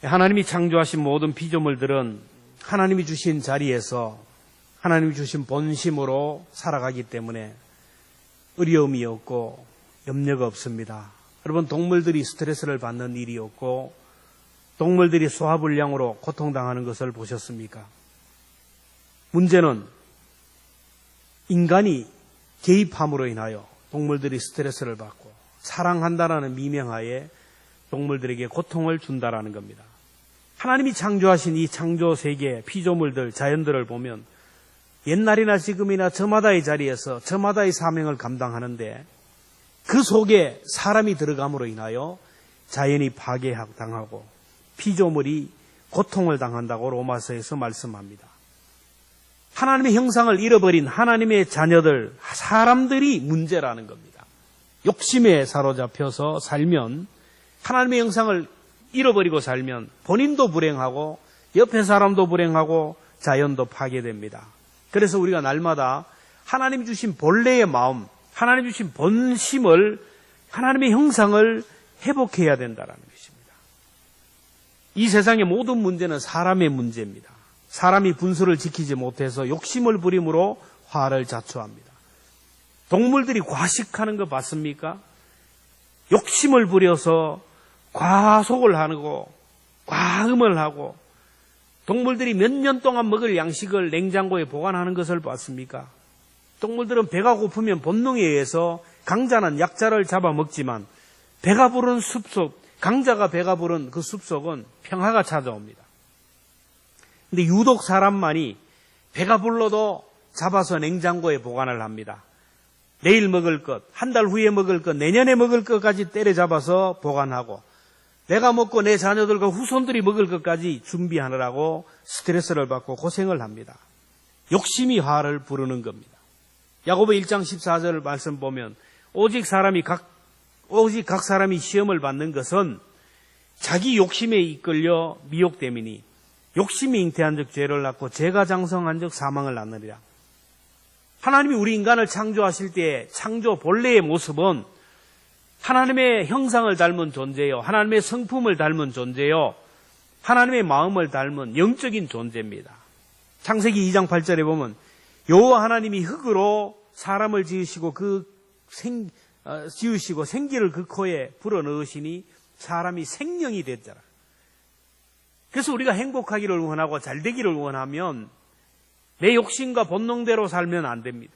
하나님이 창조하신 모든 피조물들은 하나님이 주신 자리에서 하나님이 주신 본심으로 살아가기 때문에 어려움이 없고 염려가 없습니다. 여러분, 동물들이 스트레스를 받는 일이 없고 동물들이 소화불량으로 고통당하는 것을 보셨습니까? 문제는 인간이 개입함으로 인하여 동물들이 스트레스를 받고 사랑한다라는 미명하에 동물들에게 고통을 준다라는 겁니다. 하나님이 창조하신 이 창조 세계 피조물들, 자연들을 보면 옛날이나 지금이나 저마다의 자리에서 저마다의 사명을 감당하는데 그 속에 사람이 들어감으로 인하여 자연이 파괴당하고 피조물이 고통을 당한다고 로마서에서 말씀합니다. 하나님의 형상을 잃어버린 하나님의 자녀들, 사람들이 문제라는 겁니다. 욕심에 사로잡혀서 살면, 하나님의 형상을 잃어버리고 살면 본인도 불행하고 옆에 사람도 불행하고 자연도 파괴됩니다. 그래서 우리가 날마다 하나님 주신 본래의 마음, 하나님 주신 본심을, 하나님의 형상을 회복해야 된다는 것입니다. 이 세상의 모든 문제는 사람의 문제입니다. 사람이 분수를 지키지 못해서 욕심을 부림으로 화를 자초합니다. 동물들이 과식하는 거 봤습니까? 욕심을 부려서 과속을 하고 과음을 하고 동물들이 몇 년 동안 먹을 양식을 냉장고에 보관하는 것을 봤습니까? 동물들은 배가 고프면 본능에 의해서 강자는 약자를 잡아먹지만 배가 부른 숲속, 강자가 배가 부른 그 숲속은 평화가 찾아옵니다. 근데 유독 사람만이 배가 불러도 잡아서 냉장고에 보관을 합니다. 내일 먹을 것, 한 달 후에 먹을 것, 내년에 먹을 것까지 때려잡아서 보관하고 내가 먹고 내 자녀들과 후손들이 먹을 것까지 준비하느라고 스트레스를 받고 고생을 합니다. 욕심이 화를 부르는 겁니다. 야고보 1장 14절 말씀 보면 오직 각 사람이 시험을 받는 것은 자기 욕심에 이끌려 미혹됨이니 욕심이 잉태한 즉 죄를 낳고 죄가 장성한 즉 사망을 낳느니라. 하나님이 우리 인간을 창조하실 때 창조 본래의 모습은 하나님의 형상을 닮은 존재요, 하나님의 성품을 닮은 존재요, 하나님의 마음을 닮은 영적인 존재입니다. 창세기 2장 8절에 보면 여호와 하나님이 흙으로 사람을 지으시고 지으시고 생기를 그 코에 불어넣으시니 사람이 생명이 됐더라. 그래서 우리가 행복하기를 원하고 잘되기를 원하면 내 욕심과 본능대로 살면 안 됩니다.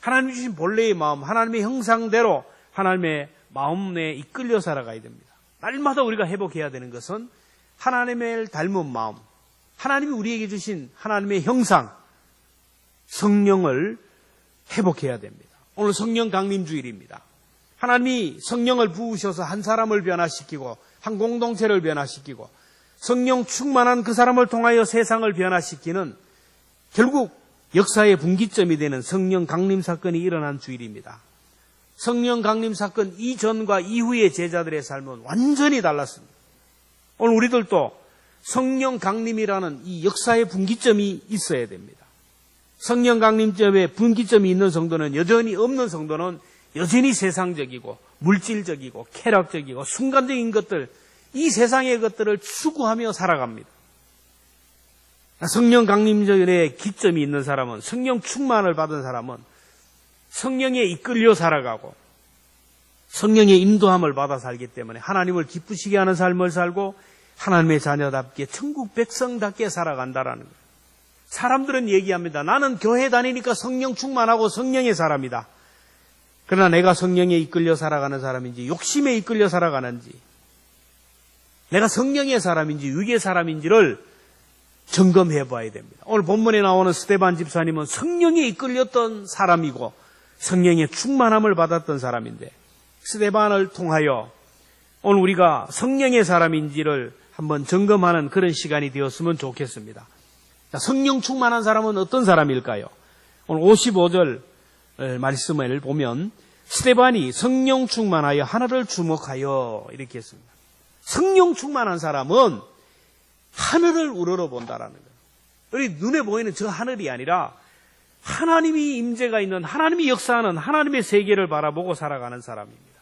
하나님 주신 본래의 마음, 하나님의 형상대로 하나님의 마음에 이끌려 살아가야 됩니다. 날마다 우리가 회복해야 되는 것은 하나님을 닮은 마음, 하나님이 우리에게 주신 하나님의 형상, 성령을 회복해야 됩니다. 오늘 성령 강림 주일입니다. 하나님이 성령을 부으셔서 한 사람을 변화시키고 한 공동체를 변화시키고 성령 충만한 그 사람을 통하여 세상을 변화시키는 결국 역사의 분기점이 되는 성령 강림 사건이 일어난 주일입니다. 성령 강림 사건 이전과 이후의 제자들의 삶은 완전히 달랐습니다. 오늘 우리들도 성령 강림이라는 이 역사의 분기점이 있어야 됩니다. 성령 강림점에 분기점이 있는 성도는 여전히 없는 성도는 여전히 세상적이고 물질적이고 쾌락적이고 순간적인 것들, 이 세상의 것들을 추구하며 살아갑니다. 성령 강림전에 기점이 있는 사람은, 성령 충만을 받은 사람은 성령에 이끌려 살아가고 성령의 인도함을 받아 살기 때문에 하나님을 기쁘시게 하는 삶을 살고 하나님의 자녀답게 천국 백성답게 살아간다라는 거예요. 사람들은 얘기합니다. 나는 교회 다니니까 성령 충만하고 성령의 사람이다. 그러나 내가 성령에 이끌려 살아가는 사람인지 욕심에 이끌려 살아가는지, 내가 성령의 사람인지 육의 사람인지를 점검해 봐야 됩니다. 오늘 본문에 나오는 스데반 집사님은 성령에 이끌렸던 사람이고 성령의 충만함을 받았던 사람인데, 스데반을 통하여 오늘 우리가 성령의 사람인지를 한번 점검하는 그런 시간이 되었으면 좋겠습니다. 자, 성령 충만한 사람은 어떤 사람일까요? 오늘 55절 말씀을 보면 스데반이 성령 충만하여 하늘을 주목하여 이렇게 했습니다. 성령 충만한 사람은 하늘을 우러러본다라는 거예요. 우리 눈에 보이는 저 하늘이 아니라 하나님이 임재가 있는, 하나님이 역사하는 하나님의 세계를 바라보고 살아가는 사람입니다.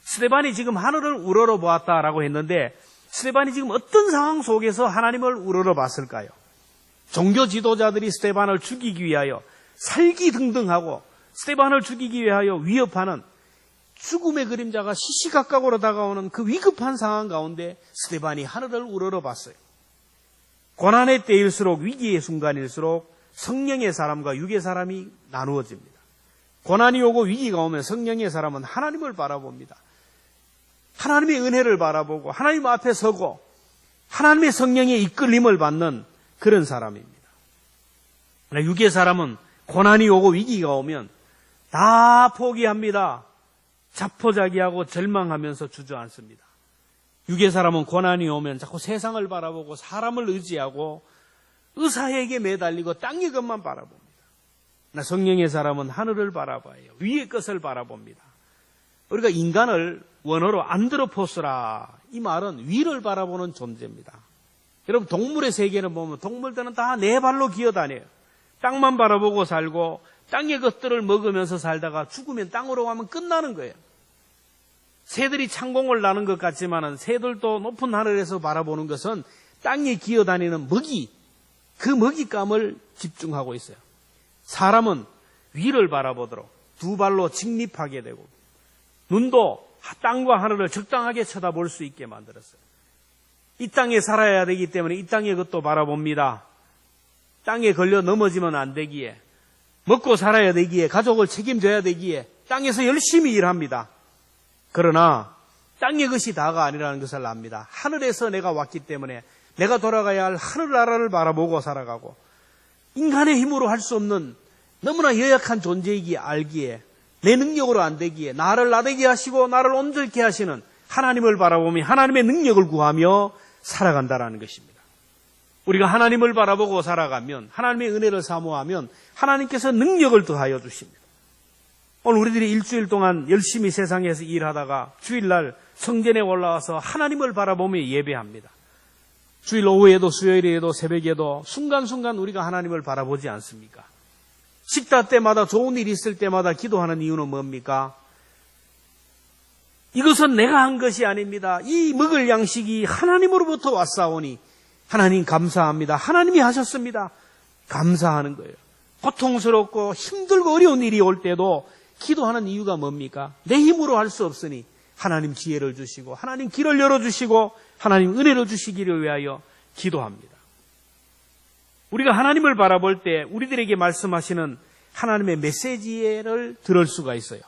스데반이 지금 하늘을 우러러보았다라고 했는데 스데반이 지금 어떤 상황 속에서 하나님을 우러러봤을까요? 종교 지도자들이 스데반을 죽이기 위하여 살기등등하고 스데반을 죽이기 위하여 위협하는 죽음의 그림자가 시시각각으로 다가오는 그 위급한 상황 가운데 스데반이 하늘을 우러러봤어요. 고난의 때일수록, 위기의 순간일수록 성령의 사람과 육의 사람이 나누어집니다. 고난이 오고 위기가 오면 성령의 사람은 하나님을 바라봅니다. 하나님의 은혜를 바라보고 하나님 앞에 서고 하나님의 성령의 이끌림을 받는 그런 사람입니다. 육의 사람은 고난이 오고 위기가 오면 다 포기합니다. 자포자기하고 절망하면서 주저앉습니다. 육의 사람은 고난이 오면 자꾸 세상을 바라보고 사람을 의지하고 의사에게 매달리고 땅의 것만 바라봅니다. 성령의 사람은 하늘을 바라봐요. 위의 것을 바라봅니다. 우리가 인간을 원어로 안드로포스라, 이 말은 위를 바라보는 존재입니다. 여러분, 동물의 세계는 보면 동물들은 다 네 발로 기어다녀요. 땅만 바라보고 살고 땅의 것들을 먹으면서 살다가 죽으면 땅으로 가면 끝나는 거예요. 새들이 창공을 나는 것 같지만 새들도 높은 하늘에서 바라보는 것은 땅에 기어다니는 먹이, 그 먹잇감을 집중하고 있어요. 사람은 위를 바라보도록 두 발로 직립하게 되고 눈도 땅과 하늘을 적당하게 쳐다볼 수 있게 만들었어요. 이 땅에 살아야 되기 때문에 이 땅의 것도 바라봅니다. 땅에 걸려 넘어지면 안 되기에, 먹고 살아야 되기에, 가족을 책임져야 되기에 땅에서 열심히 일합니다. 그러나 땅의 것이 다가 아니라는 것을 압니다. 하늘에서 내가 왔기 때문에 내가 돌아가야 할 하늘나라를 바라보고 살아가고 인간의 힘으로 할 수 없는 너무나 연약한 존재이기에 알기에 내 능력으로 안 되기에 나를 나되게 하시고 나를 온전케 하시는 하나님을 바라보며 하나님의 능력을 구하며 살아간다라는 것입니다. 우리가 하나님을 바라보고 살아가면, 하나님의 은혜를 사모하면 하나님께서 능력을 더하여 주십니다. 오늘 우리들이 일주일 동안 열심히 세상에서 일하다가 주일날 성전에 올라와서 하나님을 바라보며 예배합니다. 주일 오후에도 수요일에도 새벽에도 순간순간 우리가 하나님을 바라보지 않습니까? 식사 때마다 좋은 일이 있을 때마다 기도하는 이유는 뭡니까? 이것은 내가 한 것이 아닙니다. 이 먹을 양식이 하나님으로부터 왔사오니 하나님 감사합니다. 하나님이 하셨습니다. 감사하는 거예요. 고통스럽고 힘들고 어려운 일이 올 때도 기도하는 이유가 뭡니까? 내 힘으로 할 수 없으니 하나님 지혜를 주시고 하나님 길을 열어주시고 하나님 은혜를 주시기를 위하여 기도합니다. 우리가 하나님을 바라볼 때 우리들에게 말씀하시는 하나님의 메시지를 들을 수가 있어요.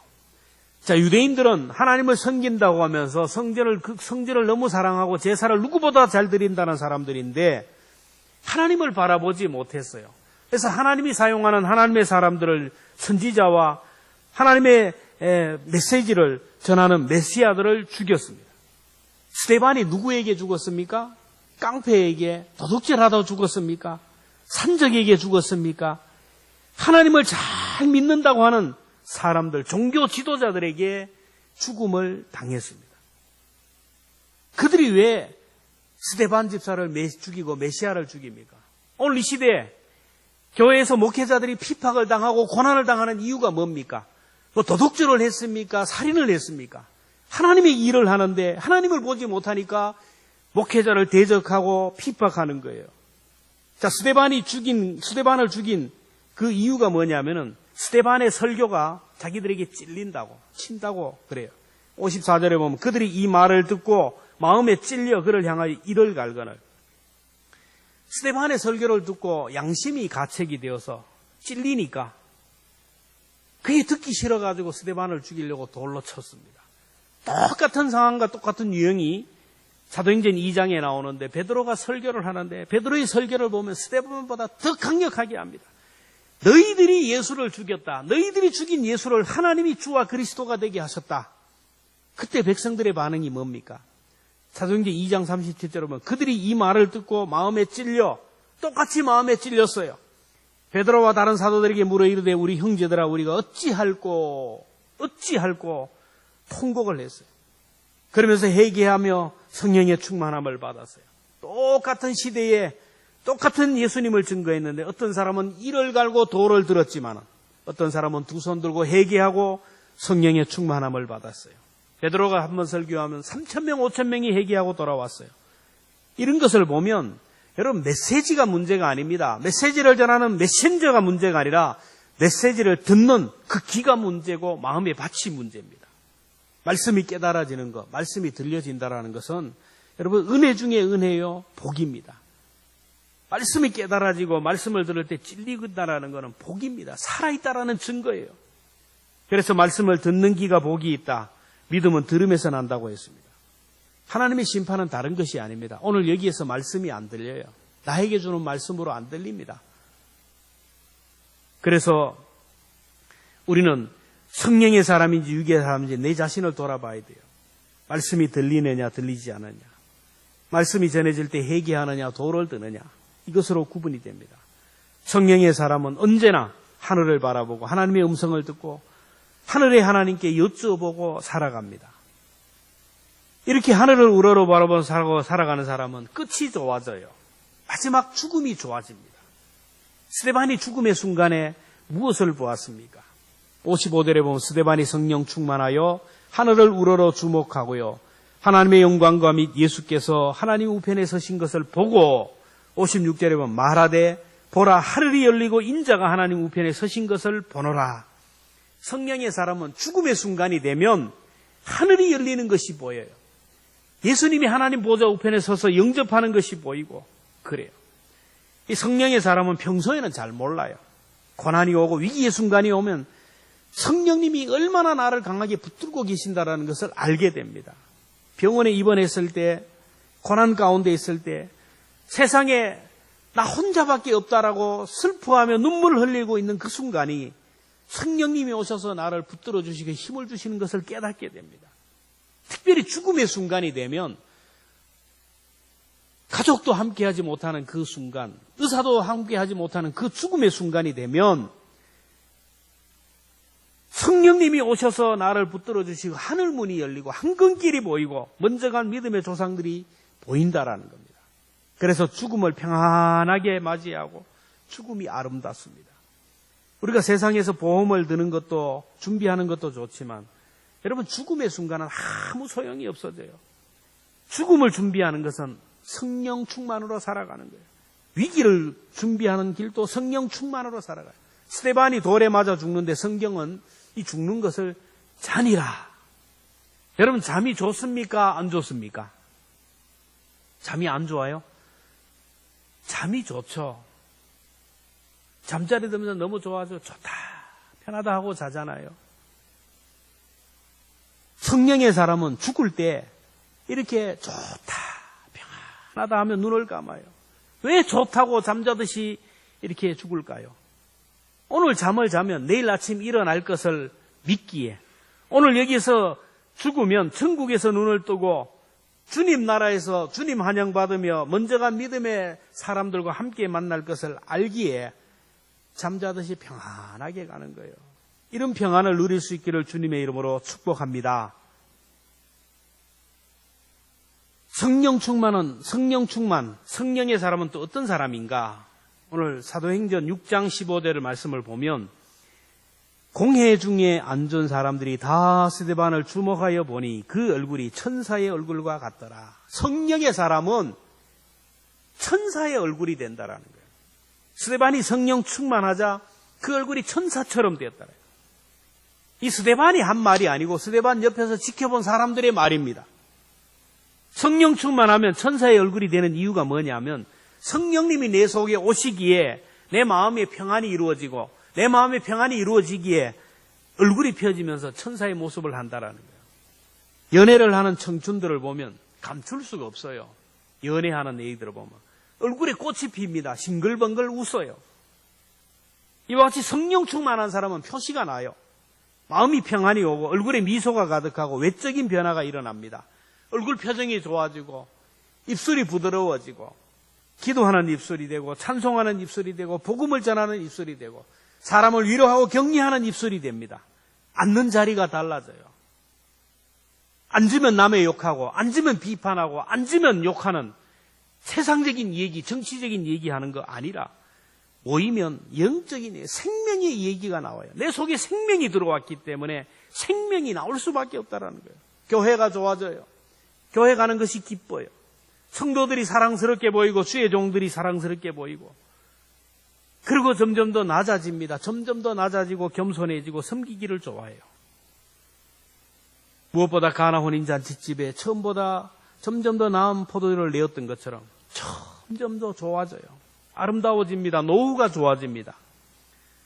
자, 유대인들은 하나님을 섬긴다고 하면서 성전을 너무 사랑하고 제사를 누구보다 잘 드린다는 사람들인데 하나님을 바라보지 못했어요. 그래서 하나님이 사용하는 하나님의 사람들을, 선지자와 하나님의 메시지를 전하는 메시아들을 죽였습니다. 스데반이 누구에게 죽었습니까? 깡패에게, 도둑질하다 죽었습니까? 산적에게 죽었습니까? 하나님을 잘 믿는다고 하는 사람들, 종교 지도자들에게 죽음을 당했습니다. 그들이 왜 스데반 집사를 죽이고 메시아를 죽입니까? 오늘 이 시대에 교회에서 목회자들이 핍박을 당하고 고난을 당하는 이유가 뭡니까? 뭐 도둑질을 했습니까? 살인을 했습니까? 하나님의 일을 하는데 하나님을 보지 못하니까 목회자를 대적하고 핍박하는 거예요. 자, 스데반을 죽인 그 이유가 뭐냐면은 스데반의 설교가 자기들에게 찔린다고, 친다고 그래요. 54절에 보면 그들이 이 말을 듣고 마음에 찔려 그를 향하여 이를 갈거늘. 스데반의 설교를 듣고 양심이 가책이 되어서 찔리니까 그게 듣기 싫어가지고 스데반을 죽이려고 돌로 쳤습니다. 똑같은 상황과 똑같은 유형이 사도행전 2장에 나오는데 베드로가 설교를 하는데 베드로의 설교를 보면 스데반보다 더 강력하게 합니다. 너희들이 예수를 죽였다. 너희들이 죽인 예수를 하나님이 주와 그리스도가 되게 하셨다. 그때 백성들의 반응이 뭡니까? 사도행전 2장 37절에 보면 그들이 이 말을 듣고 마음에 찔려, 똑같이 마음에 찔렸어요. 베드로와 다른 사도들에게 물어 이르되 우리 형제들아 우리가 어찌할꼬 통곡을 했어요. 그러면서 회개하며 성령의 충만함을 받았어요. 똑같은 시대에 똑같은 예수님을 증거했는데 어떤 사람은 이를 갈고 돌을 들었지만 어떤 사람은 두 손 들고 회개하고 성령의 충만함을 받았어요. 베드로가 한번 설교하면 3,000명, 5,000명이 회개하고 돌아왔어요. 이런 것을 보면 여러분 메시지가 문제가 아닙니다. 메시지를 전하는 메신저가 문제가 아니라 메시지를 듣는 그 귀가 문제고 마음의 밭이 문제입니다. 말씀이 깨달아지는 것, 말씀이 들려진다는 것은 여러분 은혜 중에 은혜요, 복입니다. 말씀이 깨달아지고 말씀을 들을 때 찔리다라는 것은 복입니다. 살아있다라는 증거예요. 그래서 말씀을 듣는 귀가 복이 있다. 믿음은 들음에서 난다고 했습니다. 하나님의 심판은 다른 것이 아닙니다. 오늘 여기에서 말씀이 안 들려요. 나에게 주는 말씀으로 안 들립니다. 그래서 우리는 성령의 사람인지 육의 사람인지 내 자신을 돌아봐야 돼요. 말씀이 들리느냐 들리지 않느냐, 말씀이 전해질 때 회개하느냐 도를 드느냐, 이것으로 구분이 됩니다. 성령의 사람은 언제나 하늘을 바라보고 하나님의 음성을 듣고 하늘의 하나님께 여쭤보고 살아갑니다. 이렇게 하늘을 우러러 바라보고 살아가는 사람은 끝이 좋아져요. 마지막 죽음이 좋아집니다. 스데반이 죽음의 순간에 무엇을 보았습니까? 55절에 보면 스데반이 성령 충만하여 하늘을 우러러 주목하고요, 하나님의 영광과 및 예수께서 하나님 우편에 서신 것을 보고 56절에 보면 말하되 보라 하늘이 열리고 인자가 하나님 우편에 서신 것을 보노라. 성령의 사람은 죽음의 순간이 되면 하늘이 열리는 것이 보여요. 예수님이 하나님 보좌 우편에 서서 영접하는 것이 보이고 그래요. 이 성령의 사람은 평소에는 잘 몰라요. 고난이 오고 위기의 순간이 오면 성령님이 얼마나 나를 강하게 붙들고 계신다라는 것을 알게 됩니다. 병원에 입원했을 때, 고난 가운데 있을 때, 세상에 나 혼자밖에 없다라고 슬퍼하며 눈물을 흘리고 있는 그 순간이 성령님이 오셔서 나를 붙들어 주시고 힘을 주시는 것을 깨닫게 됩니다. 특별히 죽음의 순간이 되면 가족도 함께하지 못하는 그 순간, 의사도 함께하지 못하는 그 죽음의 순간이 되면 성령님이 오셔서 나를 붙들어 주시고 하늘문이 열리고 황금길이 보이고 먼저 간 믿음의 조상들이 보인다라는 겁니다. 그래서 죽음을 평안하게 맞이하고 죽음이 아름답습니다. 우리가 세상에서 보험을 드는 것도 준비하는 것도 좋지만 여러분 죽음의 순간은 아무 소용이 없어져요. 죽음을 준비하는 것은 성령 충만으로 살아가는 거예요. 위기를 준비하는 길도 성령 충만으로 살아가요. 스데반이 돌에 맞아 죽는데 성경은 이 죽는 것을 잔이라. 여러분 잠이 좋습니까? 안 좋습니까? 잠이 안 좋아요? 잠이 좋죠. 잠자리 들면서 너무 좋아져. 좋다, 편하다 하고 자잖아요. 성령의 사람은 죽을 때 이렇게 좋다, 편하다 하면 눈을 감아요. 왜 좋다고 잠자듯이 이렇게 죽을까요? 오늘 잠을 자면 내일 아침 일어날 것을 믿기에, 오늘 여기서 죽으면 천국에서 눈을 뜨고 주님 나라에서 주님 환영받으며 먼저 간 믿음의 사람들과 함께 만날 것을 알기에 잠자듯이 평안하게 가는 거예요. 이런 평안을 누릴 수 있기를 주님의 이름으로 축복합니다. 성령 충만, 성령의 사람은 또 어떤 사람인가? 오늘 사도행전 6장 15절의 말씀을 보면 공회 중에 앉은 사람들이 다 스데반을 주목하여 보니 그 얼굴이 천사의 얼굴과 같더라. 성령의 사람은 천사의 얼굴이 된다라는 거예요. 스데반이 성령 충만하자 그 얼굴이 천사처럼 되었다. 이 스데반이 한 말이 아니고 스데반 옆에서 지켜본 사람들의 말입니다. 성령 충만하면 천사의 얼굴이 되는 이유가 뭐냐면 성령님이 내 속에 오시기에 내 마음에 평안이 이루어지고 내 마음에 평안이 이루어지기에 얼굴이 펴지면서 천사의 모습을 한다라는 거예요. 연애를 하는 청춘들을 보면 감출 수가 없어요. 연애하는 애들을 보면 얼굴에 꽃이 핍니다. 싱글벙글 웃어요. 이와 같이 성령 충만한 사람은 표시가 나요. 마음이 평안이 오고 얼굴에 미소가 가득하고 외적인 변화가 일어납니다. 얼굴 표정이 좋아지고 입술이 부드러워지고 기도하는 입술이 되고 찬송하는 입술이 되고 복음을 전하는 입술이 되고 사람을 위로하고 격려하는 입술이 됩니다. 앉는 자리가 달라져요. 앉으면 남의 욕하고 앉으면 비판하고 앉으면 욕하는 세상적인 얘기, 정치적인 얘기하는 거 아니라 모이면 영적인 생명의 얘기가 나와요. 내 속에 생명이 들어왔기 때문에 생명이 나올 수밖에 없다는 거예요. 교회가 좋아져요. 교회 가는 것이 기뻐요. 성도들이 사랑스럽게 보이고 주의 종들이 사랑스럽게 보이고 그리고 점점 더 낮아집니다. 점점 더 낮아지고 겸손해지고 섬기기를 좋아해요. 무엇보다 가나 혼인잔치집에 처음보다 점점 더 나은 포도주를 내었던 것처럼 점점 더 좋아져요. 아름다워집니다. 노후가 좋아집니다.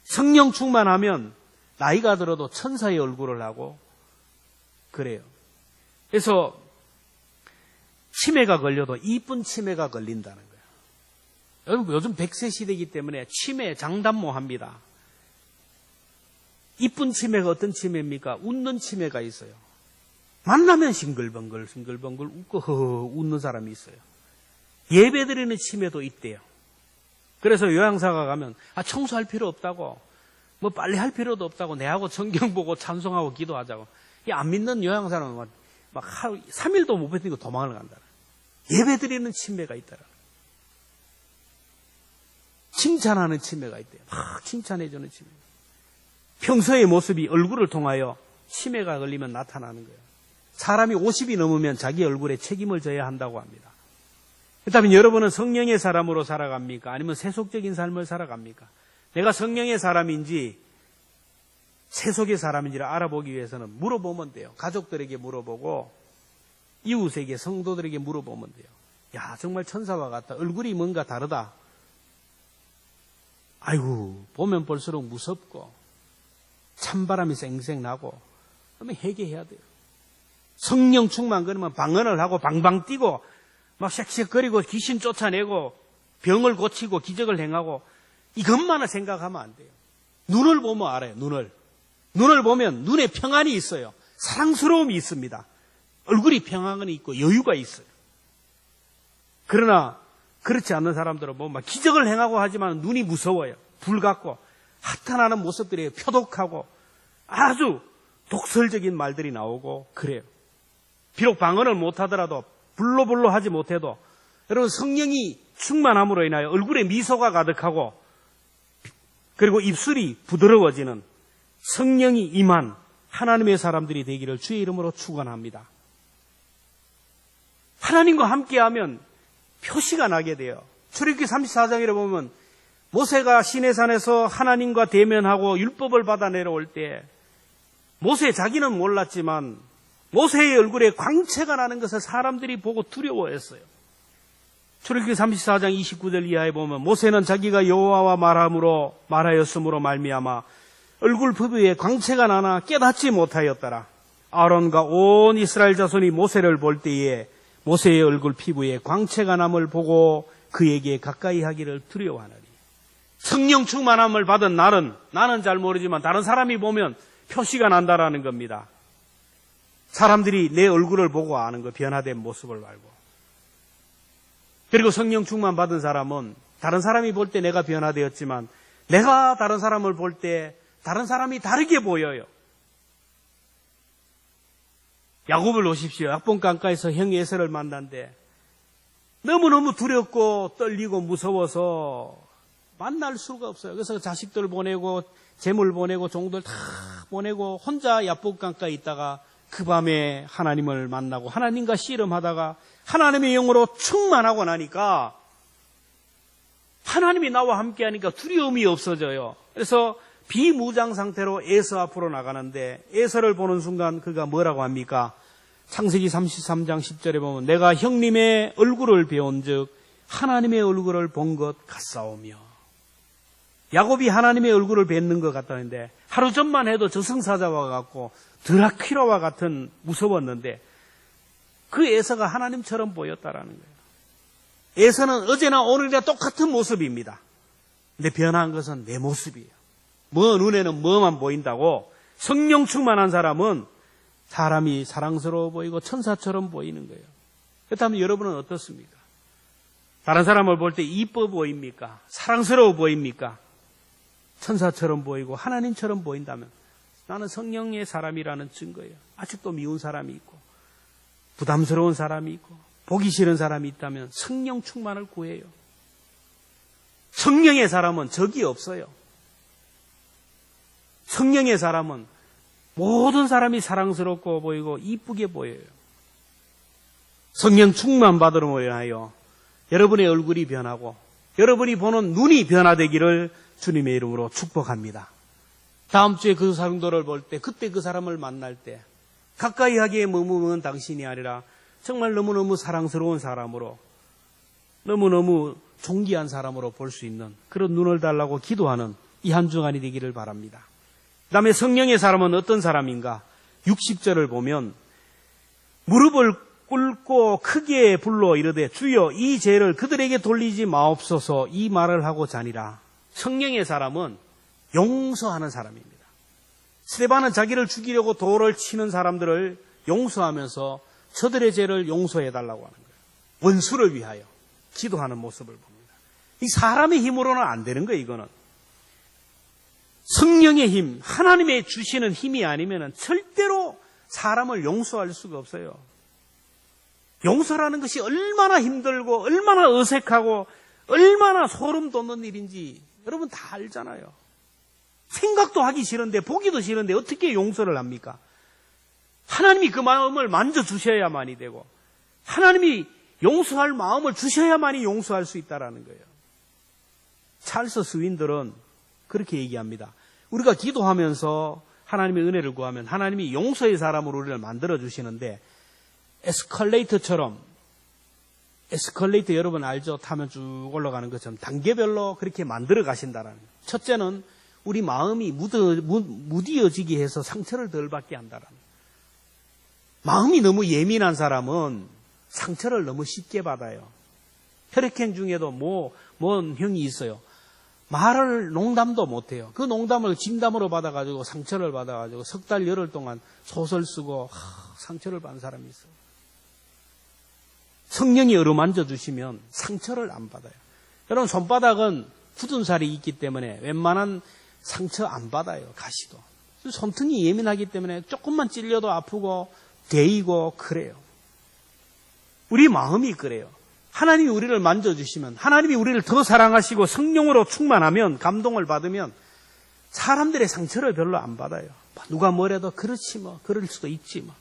성령 충만하면 나이가 들어도 천사의 얼굴을 하고 그래요. 그래서 치매가 걸려도 이쁜 치매가 걸린다는 거예요. 여러분 요즘 100세 시대이기 때문에 치매 장담 합니다. 이쁜 치매가 어떤 치매입니까? 웃는 치매가 있어요. 만나면 싱글벙글 웃고 허허 웃는 사람이 있어요. 예배드리는 치매도 있대요. 그래서 요양사가 가면 청소할 필요 없다고 뭐 빨리 할 필요도 없다고 내하고 성경 보고 찬송하고 기도하자고. 안 믿는 요양사는 막 하루 3일도 못 버티고 도망을 간다. 예배드리는 치매가 있더라. 칭찬하는 치매가 있대요. 칭찬해주는 치매. 평소의 모습이 얼굴을 통하여 치매가 걸리면 나타나는 거예요. 사람이 50이 넘으면 자기 얼굴에 책임을 져야 한다고 합니다. 그렇다면 여러분은 성령의 사람으로 살아갑니까? 아니면 세속적인 삶을 살아갑니까? 내가 성령의 사람인지 세속의 사람인지를 알아보기 위해서는 물어보면 돼요. 가족들에게 물어보고 이웃에게 성도들에게 물어보면 돼요. 야 정말 천사와 같다. 얼굴이 뭔가 다르다. 아이고 보면 볼수록 무섭고 찬바람이 쌩쌩 나고 그러면 회개해야 돼요. 성령 충만 그러면 방언을 하고 방방 뛰고 막 색색거리고 귀신 쫓아내고 병을 고치고 기적을 행하고 이것만을 생각하면 안 돼요. 눈을 보면 알아요. 눈을 보면 눈에 평안이 있어요. 사랑스러움이 있습니다. 얼굴이 평안이 있고 여유가 있어요. 그러나 그렇지 않는 사람들은 보면 막 기적을 행하고 하지만 눈이 무서워요. 불같고 나타나는 모습들이 표독하고 아주 독설적인 말들이 나오고 그래요. 비록 방언을 못하더라도 불로불로 하지 못해도 여러분 성령이 충만함으로 인하여 얼굴에 미소가 가득하고 그리고 입술이 부드러워지는 성령이 임한 하나님의 사람들이 되기를 주의 이름으로 축원합니다. 하나님과 함께하면 표시가 나게 돼요. 출애굽기 34장에 보면 모세가 시내산에서 하나님과 대면하고 율법을 받아 내려올 때 모세 자기는 몰랐지만 모세의 얼굴에 광채가 나는 것을 사람들이 보고 두려워했어요. 출애굽기 34장 29절 이하에 보면 모세는 자기가 여호와와 말하였으므로 말미암아 얼굴 부비에 광채가 나나 깨닫지 못하였더라. 아론과 온 이스라엘 자손이 모세를 볼 때에 모세의 얼굴 피부에 광채가 남을 보고 그에게 가까이 하기를 두려워하느니. 성령 충만함을 받은 나는 잘 모르지만 다른 사람이 보면 표시가 난다라는 겁니다. 사람들이 내 얼굴을 보고 아는 거, 변화된 모습을 알고. 그리고 성령 충만 받은 사람은 다른 사람이 볼 때 내가 변화되었지만 내가 다른 사람을 볼 때 다른 사람이 다르게 보여요. 야곱을 보십시오. 약본강가에서 형 에서를 만난데 너무너무 두렵고 떨리고 무서워서 만날 수가 없어요. 그래서 자식들 보내고 재물 보내고 종들 다 보내고 혼자 야복강가에 있다가 그 밤에 하나님을 만나고 하나님과 씨름하다가 하나님의 영으로 충만하고 나니까 하나님이 나와 함께하니까 두려움이 없어져요. 그래서 비무장 상태로 에서 앞으로 나가는데 에서를 보는 순간 그가 뭐라고 합니까? 창세기 33장 10절에 보면 내가 형님의 얼굴을 배운즉 하나님의 얼굴을 본 것 같사오며. 야곱이 하나님의 얼굴을 뵙는 것 같다는데 하루 전만 해도 저승사자와 같고 드라큘라와 같은 무서웠는데 그 에서가 하나님처럼 보였다라는 거예요. 에서는 어제나 오늘이나 똑같은 모습입니다. 근데 변한 것은 내 모습이에요. 뭐 눈에는 뭐만 보인다고. 성령 충만한 사람은 사람이 사랑스러워 보이고 천사처럼 보이는 거예요. 그렇다면 여러분은 어떻습니까? 다른 사람을 볼 때 이뻐 보입니까? 사랑스러워 보입니까? 천사처럼 보이고 하나님처럼 보인다면 나는 성령의 사람이라는 증거예요. 아직도 미운 사람이 있고 부담스러운 사람이 있고 보기 싫은 사람이 있다면 성령 충만을 구해요. 성령의 사람은 적이 없어요. 성령의 사람은 모든 사람이 사랑스럽고 보이고 이쁘게 보여요. 성령 충만 받으므로 인하여 여러분의 얼굴이 변하고 여러분이 보는 눈이 변화되기를 주님의 이름으로 축복합니다. 다음 주에 그 사람들을 볼 때, 그때 그 사람을 만날 때 가까이 하기에 머무는 당신이 아니라 정말 너무너무 사랑스러운 사람으로, 너무너무 존귀한 사람으로 볼 수 있는 그런 눈을 달라고 기도하는 이 한 주간이 되기를 바랍니다. 그 다음에 성령의 사람은 어떤 사람인가? 60절을 보면 무릎을 꿇고 크게 불러 이르되 주여 이 죄를 그들에게 돌리지 마옵소서 이 말을 하고 자니라. 성령의 사람은 용서하는 사람입니다. 스데반은 자기를 죽이려고 돌을 치는 사람들을 용서하면서 저들의 죄를 용서해달라고 하는 거예요. 원수를 위하여 기도하는 모습을 봅니다. 이 사람의 힘으로는 안 되는 거예요. 이거는 성령의 힘, 하나님의 주시는 힘이 아니면 절대로 사람을 용서할 수가 없어요. 용서라는 것이 얼마나 힘들고 얼마나 어색하고 얼마나 소름 돋는 일인지 여러분 다 알잖아요. 생각도 하기 싫은데 보기도 싫은데 어떻게 용서를 합니까? 하나님이 그 마음을 만져주셔야만이 되고 하나님이 용서할 마음을 주셔야만이 용서할 수 있다는 거예요. 찰스 스윈들은 그렇게 얘기합니다. 우리가 기도하면서 하나님의 은혜를 구하면 하나님이 용서의 사람으로 우리를 만들어주시는데 에스컬레이터처럼, 에스컬레이터 여러분 알죠? 타면 쭉 올라가는 것처럼 단계별로 그렇게 만들어 가신다는 거예요. 첫째는 우리 마음이 무디어지게 해서 상처를 덜 받게 한다는 거예요. 마음이 너무 예민한 사람은 상처를 너무 쉽게 받아요. 혈액형 중에도 뭔 형이 있어요. 말을 농담도 못해요. 그 농담을 진담으로 받아가지고 상처를 받아가지고 석 달 열흘 동안 소설 쓰고 상처를 받은 사람이 있어요. 성령이 어루만져 주시면 상처를 안 받아요. 여러분 손바닥은 굳은 살이 있기 때문에 웬만한 상처 안 받아요. 가시도. 손등이 예민하기 때문에 조금만 찔려도 아프고 데이고 그래요. 우리 마음이 그래요. 하나님이 우리를 만져주시면 하나님이 우리를 더 사랑하시고 성령으로 충만하면 감동을 받으면 사람들의 상처를 별로 안 받아요. 누가 뭐래도 그렇지 뭐 그럴 수도 있지 뭐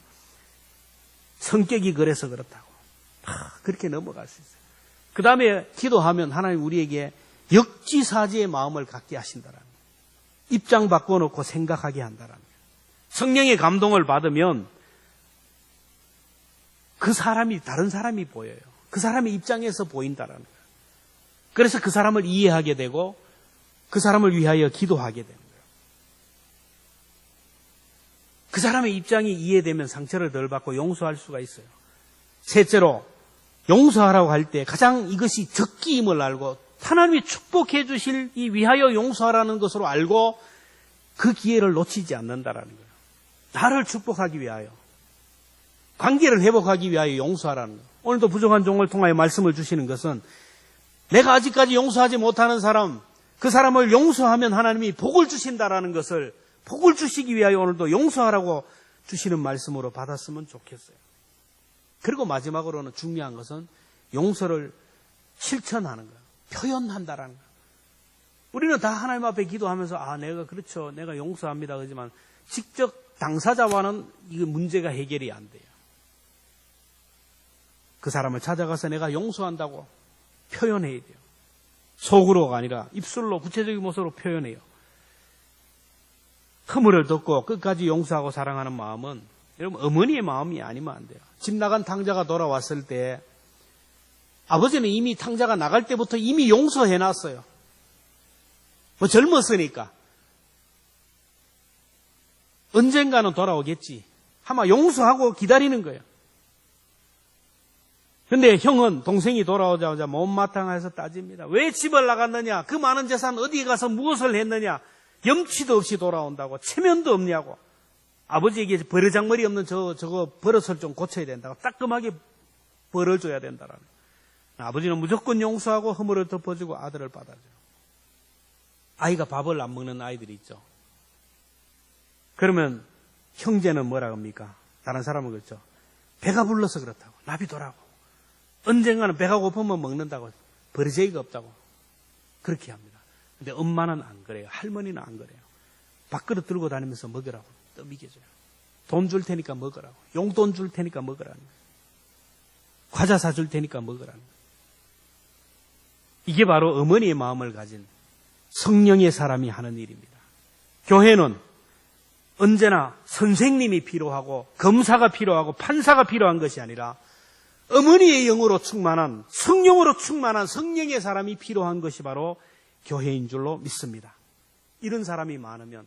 성격이 그래서 그렇다고 그렇게 넘어갈 수 있어요. 그 다음에 기도하면 하나님 우리에게 역지사지의 마음을 갖게 하신다라는 거예요. 입장 바꿔놓고 생각하게 한다라는 거예요. 성령의 감동을 받으면 그 사람이 다른 사람이 보여요. 그 사람의 입장에서 보인다라는 거예요. 그래서 그 사람을 이해하게 되고 그 사람을 위하여 기도하게 되는 거예요. 그 사람의 입장이 이해되면 상처를 덜 받고 용서할 수가 있어요. 셋째로 용서하라고 할 때 가장 이것이 적기임을 알고 하나님이 축복해 주실 이 위하여 용서하라는 것으로 알고 그 기회를 놓치지 않는다라는 거예요. 나를 축복하기 위하여 관계를 회복하기 위하여 용서하라는 거예요. 오늘도 부족한 종을 통하여 말씀을 주시는 것은 내가 아직까지 용서하지 못하는 사람, 그 사람을 용서하면 하나님이 복을 주신다라는 것을 복을 주시기 위하여 오늘도 용서하라고 주시는 말씀으로 받았으면 좋겠어요. 그리고 마지막으로는 중요한 것은 용서를 실천하는 거예요. 표현한다라는 거예요. 우리는 다 하나님 앞에 기도하면서 내가 그렇죠. 내가 용서합니다. 그렇지만 직접 당사자와는 이게 문제가 해결이 안 돼요. 그 사람을 찾아가서 내가 용서한다고 표현해야 돼요. 속으로가 아니라 입술로 구체적인 모습으로 표현해요. 허물을 덮고 끝까지 용서하고 사랑하는 마음은 여러분 어머니의 마음이 아니면 안 돼요. 집 나간 탕자가 돌아왔을 때 아버지는 이미 탕자가 나갈 때부터 이미 용서해놨어요. 뭐 젊었으니까. 언젠가는 돌아오겠지. 아마 용서하고 기다리는 거예요. 근데 형은 동생이 돌아오자마자 못마땅해서 따집니다. 왜 집을 나갔느냐? 그 많은 재산 어디에 가서 무엇을 했느냐? 염치도 없이 돌아온다고. 체면도 없냐고. 아버지에게 버르장머리 없는 저거 버릇을 좀 고쳐야 된다고. 따끔하게 벌을 줘야 된다라는. 아버지는 무조건 용서하고 허물을 덮어주고 아들을 받아줘요. 아이가 밥을 안 먹는 아이들이 있죠. 그러면 형제는 뭐라 합니까? 다른 사람은 그렇죠. 배가 불러서 그렇다고. 놔비둬라고. 언젠가는 배가 고프면 먹는다고. 버리제기가 없다고. 그렇게 합니다. 근데 엄마는 안 그래요. 할머니는 안 그래요. 밥그릇 들고 다니면서 먹으라고. 또 먹여줘요. 돈 줄 테니까 먹으라고. 용돈 줄 테니까 먹으라는 거예요. 과자 사줄 테니까 먹으라는 거예요. 이게 바로 어머니의 마음을 가진 성령의 사람이 하는 일입니다. 교회는 언제나 선생님이 필요하고 검사가 필요하고 판사가 필요한 것이 아니라 어머니의 영으로 충만한, 성령으로 충만한 성령의 사람이 필요한 것이 바로 교회인 줄로 믿습니다. 이런 사람이 많으면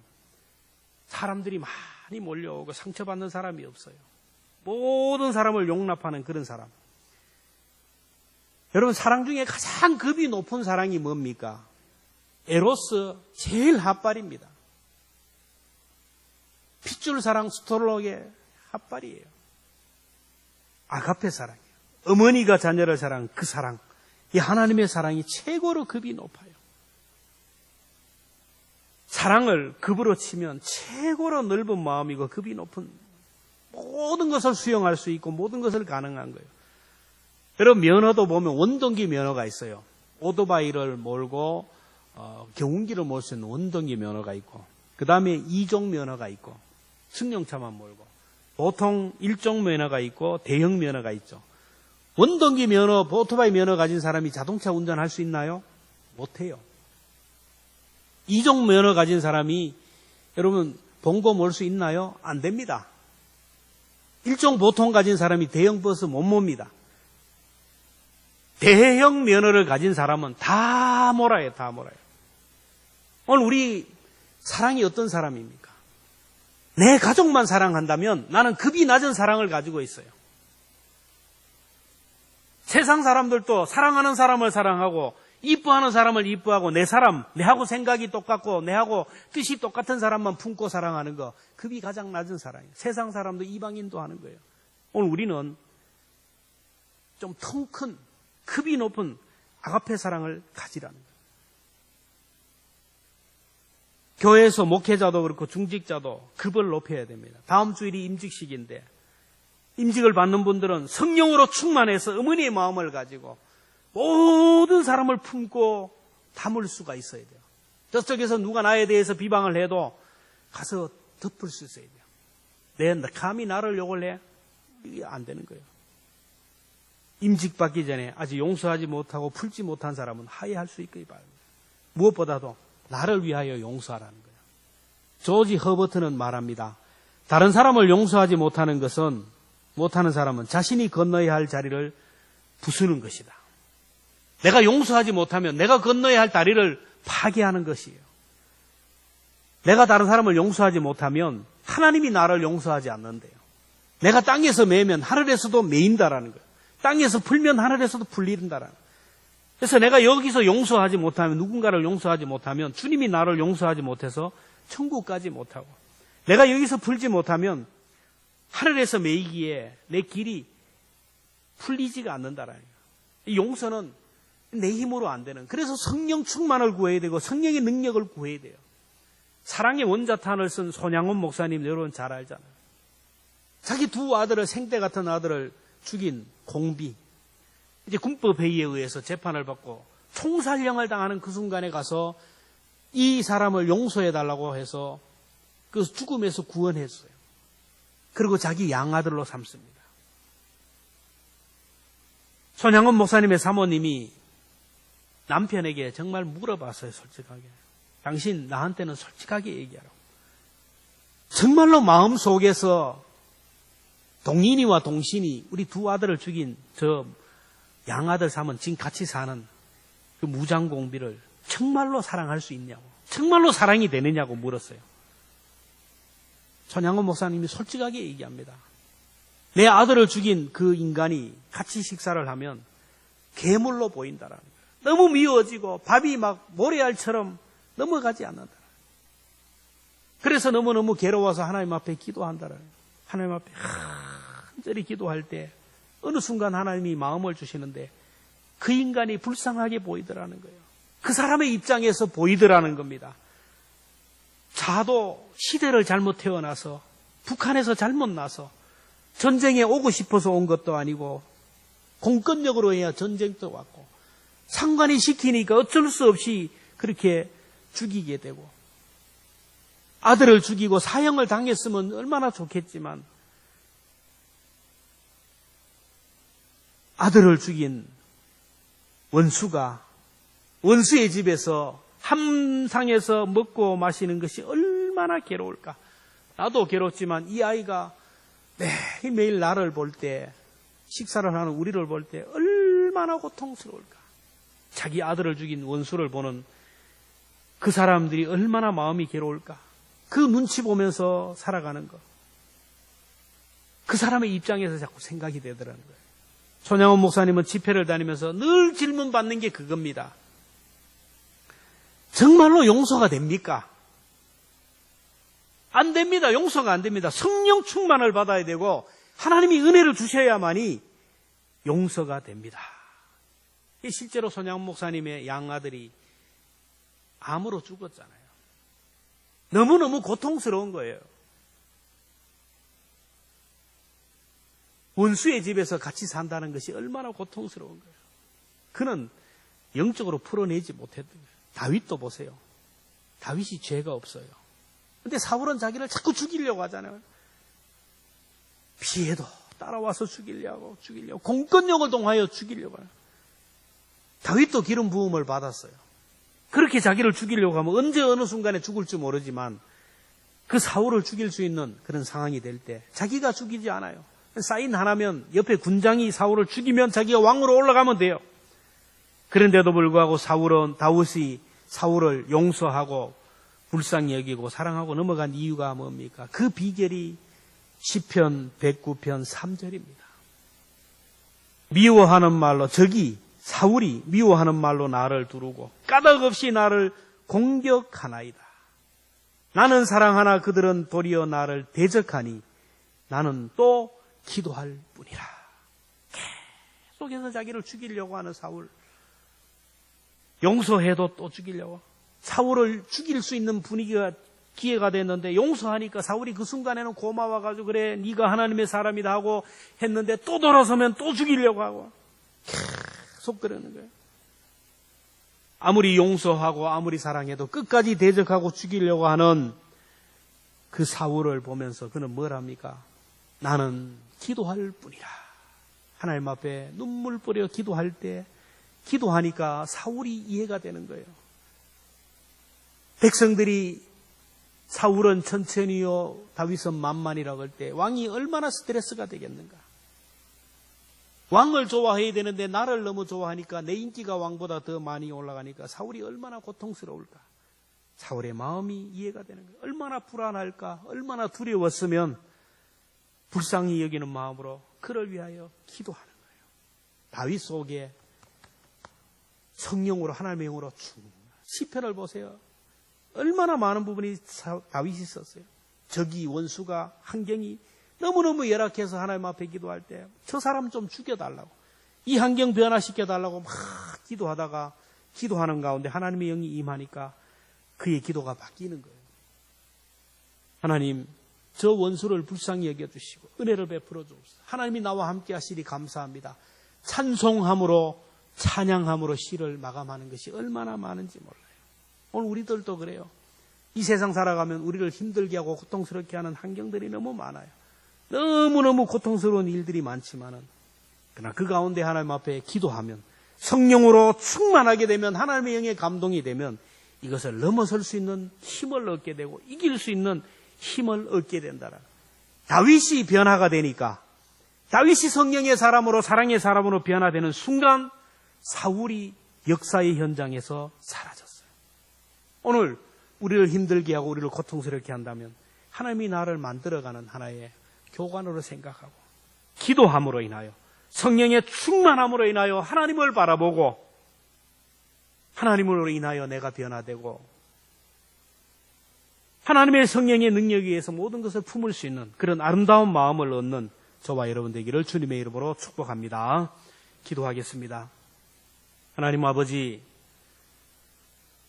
사람들이 많이 몰려오고 상처받는 사람이 없어요. 모든 사람을 용납하는 그런 사람. 여러분, 사랑 중에 가장 급이 높은 사랑이 뭡니까? 에로스, 제일 핫발입니다. 핏줄 사랑, 스톨록의 핫발이에요. 아가페 사랑이에요. 어머니가 자녀를 사랑하는 그 사랑, 이 하나님의 사랑이 최고로 급이 높아요. 사랑을 급으로 치면 최고로 넓은 마음이고 급이 높은, 모든 것을 수용할 수 있고 모든 것을 가능한 거예요. 여러분, 면허도 보면 원동기 면허가 있어요. 오토바이를 몰고 경운기를 몰 수 있는 원동기 면허가 있고, 그 다음에 2종 면허가 있고, 승용차만 몰고, 보통 1종 면허가 있고 대형 면허가 있죠. 원동기 면허, 오토바이 면허 가진 사람이 자동차 운전할 수 있나요? 못해요. 2종 면허 가진 사람이 여러분 봉고 몰 수 있나요? 안 됩니다. 1종 보통 가진 사람이 대형 버스 못 몹니다. 대형 면허를 가진 사람은 다 몰아요. 다 몰아요. 오늘 우리 사랑이 어떤 사람입니까? 내 가족만 사랑한다면 나는 급이 낮은 사랑을 가지고 있어요. 세상 사람들도 사랑하는 사람을 사랑하고 이뻐하는 사람을 이뻐하고 내 사람, 내하고 생각이 똑같고 내하고 뜻이 똑같은 사람만 품고 사랑하는 거, 급이 가장 낮은 사랑이에요. 세상 사람도 이방인도 하는 거예요. 오늘 우리는 좀 통 큰, 급이 높은 아가페 사랑을 가지라는 거예요. 교회에서 목회자도 그렇고 중직자도 급을 높여야 됩니다. 다음 주일이 임직식인데 임직을 받는 분들은 성령으로 충만해서 어머니의 마음을 가지고 모든 사람을 품고 담을 수가 있어야 돼요. 저쪽에서 누가 나에 대해서 비방을 해도 가서 덮을 수 있어야 돼요. 감히 나를 욕을 해? 이게 안 되는 거예요. 임직받기 전에 아직 용서하지 못하고 풀지 못한 사람은 하회할 수 있기를 바랍니다. 무엇보다도 나를 위하여 용서하라는 거예요. 조지 허버트는 말합니다. 다른 사람을 용서하지 못하는 사람은 자신이 건너야 할 자리를 부수는 것이다. 내가 용서하지 못하면 내가 건너야 할 다리를 파괴하는 것이에요. 내가 다른 사람을 용서하지 못하면 하나님이 나를 용서하지 않는데요. 내가 땅에서 매면 하늘에서도 매인다라는 거예요. 땅에서 풀면 하늘에서도 풀린다라는 거예요. 그래서 내가 여기서 용서하지 못하면, 누군가를 용서하지 못하면 주님이 나를 용서하지 못해서 천국까지 못하고, 내가 여기서 풀지 못하면 하늘에서 매이기에 내 길이 풀리지가 않는다라는 거예요. 이 용서는 내 힘으로 안 되는, 그래서 성령 충만을 구해야 되고 성령의 능력을 구해야 돼요. 사랑의 원자탄을 쓴 손양원 목사님 여러분 잘 알잖아요. 자기 두 아들을, 생떼 같은 아들을 죽인 공비, 이제 군법회의에 의해서 재판을 받고 총살령을 당하는 그 순간에 가서 이 사람을 용서해달라고 해서 그 죽음에서 구원했어요. 그리고 자기 양아들로 삼습니다. 손양원 목사님의 사모님이 남편에게 정말 물어봤어요. 솔직하게. 당신 나한테는 솔직하게 얘기하라고. 정말로 마음속에서 동인이와 동신이 우리 두 아들을 죽인 저 양아들 삼은 지금 같이 사는 그 무장공비를 정말로 사랑할 수 있냐고, 정말로 사랑이 되느냐고 물었어요. 손양원 목사님이 솔직하게 얘기합니다. 내 아들을 죽인 그 인간이 같이 식사를 하면 괴물로 보인다라는 거예요. 너무 미워지고 밥이 막 모래알처럼 넘어가지 않는다. 그래서 너무너무 괴로워서 하나님 앞에 기도한다라는 거예요. 하나님 앞에 간절히 기도할 때 어느 순간 하나님이 마음을 주시는데 그 인간이 불쌍하게 보이더라는 거예요. 그 사람의 입장에서 보이더라는 겁니다. 자도 시대를 잘못 태어나서, 북한에서 잘못 나서, 전쟁에 오고 싶어서 온 것도 아니고 공권력으로 해야 전쟁도 왔고, 상관이 시키니까 어쩔 수 없이 그렇게 죽이게 되고, 아들을 죽이고 사형을 당했으면 얼마나 좋겠지만 아들을 죽인 원수가 원수의 집에서 함상에서 먹고 마시는 것이 얼마나 괴로울까. 나도 괴롭지만 이 아이가 매일 나를 볼 때, 식사를 하는 우리를 볼 때 얼마나 고통스러울까. 자기 아들을 죽인 원수를 보는 그 사람들이 얼마나 마음이 괴로울까. 그 눈치 보면서 살아가는 것. 그 사람의 입장에서 자꾸 생각이 되더라는 거예요. 손양원 목사님은 집회를 다니면서 늘 질문받는 게 그겁니다. 정말로 용서가 됩니까? 안 됩니다. 용서가 안 됩니다. 성령 충만을 받아야 되고 하나님이 은혜를 주셔야만이 용서가 됩니다. 실제로 손양원 목사님의 양아들이 암으로 죽었잖아요. 너무너무 고통스러운 거예요. 원수의 집에서 같이 산다는 것이 얼마나 고통스러운 거예요. 그는 영적으로 풀어내지 못했던 거예요. 다윗도 보세요. 다윗이 죄가 없어요. 근데 사울은 자기를 자꾸 죽이려고 하잖아요. 피해도 따라와서 죽이려고 공권력을 동하여 죽이려고 해요. 다윗도 기름 부음을 받았어요. 그렇게 자기를 죽이려고 하면 언제 어느 순간에 죽을지 모르지만 그 사울을 죽일 수 있는 그런 상황이 될 때 자기가 죽이지 않아요. 사인 하나면 옆에 군장이 사울을 죽이면 자기가 왕으로 올라가면 돼요. 그런데도 불구하고 다윗이 사울을 용서하고 불쌍히 여기고 사랑하고 넘어간 이유가 뭡니까? 그 비결이 시편 109편 3절입니다. 미워하는 말로 사울이 미워하는 말로 나를 두르고 까닭없이 나를 공격하나이다. 나는 사랑하나 그들은 도리어 나를 대적하니 나는 또 기도할 뿐이라. 계속해서 자기를 죽이려고 하는 사울. 용서해도 또 죽이려고. 사울을 죽일 수 있는 기회가 됐는데 용서하니까 사울이 그 순간에는 고마워가지고 그래 네가 하나님의 사람이다 하고 했는데 또 돌아서면 또 죽이려고 하고 계속 그러는 거예요. 아무리 용서하고 아무리 사랑해도 끝까지 대적하고 죽이려고 하는 그 사울을 보면서 그는 뭘 합니까? 나는 기도할 뿐이라. 하나님 앞에 눈물 뿌려 기도할 때 기도하니까 사울이 이해가 되는 거예요. 백성들이 사울은 천천히요 다윗은 만만이라고 할 때 왕이 얼마나 스트레스가 되겠는가. 왕을 좋아해야 되는데 나를 너무 좋아하니까 내 인기가 왕보다 더 많이 올라가니까 사울이 얼마나 고통스러울까. 사울의 마음이 이해가 되는 거예요. 얼마나 불안할까. 얼마나 두려웠으면 불쌍히 여기는 마음으로 그를 위하여 기도하는 거예요. 다윗 속에 성령으로 하나님의 영으로 시편을 보세요. 얼마나 많은 부분이 다윗이 썼어요. 적이 원수가 환경이 너무너무 열악해서 하나님 앞에 기도할 때 저 사람 좀 죽여달라고 이 환경 변화시켜달라고 막 기도하다가 기도하는 가운데 하나님의 영이 임하니까 그의 기도가 바뀌는 거예요. 하나님 저 원수를 불쌍히 여겨주시고 은혜를 베풀어 주옵소서. 하나님이 나와 함께 하시리 감사합니다. 찬송함으로 찬양함으로 시를 마감하는 것이 얼마나 많은지 몰라요. 오늘 우리들도 그래요. 이 세상 살아가면 우리를 힘들게 하고 고통스럽게 하는 환경들이 너무 많아요. 너무너무 고통스러운 일들이 많지만은 그러나 그 가운데 하나님 앞에 기도하면 성령으로 충만하게 되면 하나님의 영의 감동이 되면 이것을 넘어설 수 있는 힘을 얻게 되고 이길 수 있는 힘을 얻게 된다라. 다윗이 변화가 되니까 다윗이 성령의 사람으로 사랑의 사람으로 변화되는 순간 사울이 역사의 현장에서 사라졌어요. 오늘 우리를 힘들게 하고 우리를 고통스럽게 한다면 하나님이 나를 만들어가는 하나의 교관으로 생각하고 기도함으로 인하여 성령의 충만함으로 인하여 하나님을 바라보고 하나님으로 인하여 내가 변화되고 하나님의 성령의 능력에 의해서 모든 것을 품을 수 있는 그런 아름다운 마음을 얻는 저와 여러분 되기를 주님의 이름으로 축복합니다. 기도하겠습니다. 하나님 아버지,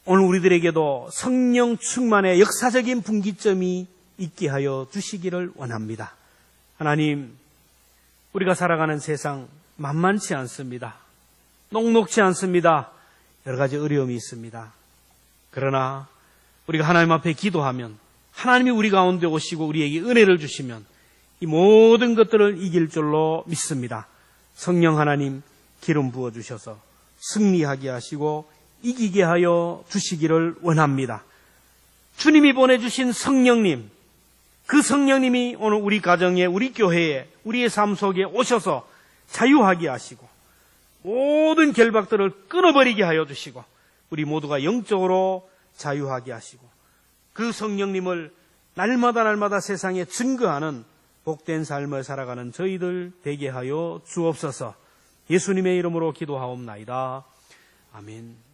오늘 우리들에게도 성령 충만의 역사적인 분기점이 있게 하여 주시기를 원합니다. 하나님, 우리가 살아가는 세상 만만치 않습니다. 녹록지 않습니다. 여러 가지 어려움이 있습니다. 그러나 우리가 하나님 앞에 기도하면 하나님이 우리 가운데 오시고 우리에게 은혜를 주시면 이 모든 것들을 이길 줄로 믿습니다. 성령 하나님 기름 부어주셔서 승리하게 하시고 이기게 하여 주시기를 원합니다. 주님이 보내주신 성령님, 그 성령님이 오늘 우리 가정에, 우리 교회에, 우리의 삶 속에 오셔서 자유하게 하시고 모든 결박들을 끊어버리게 하여 주시고 우리 모두가 영적으로 자유하게 하시고 그 성령님을 날마다 세상에 증거하는 복된 삶을 살아가는 저희들 되게 하여 주옵소서. 예수님의 이름으로 기도하옵나이다. 아멘.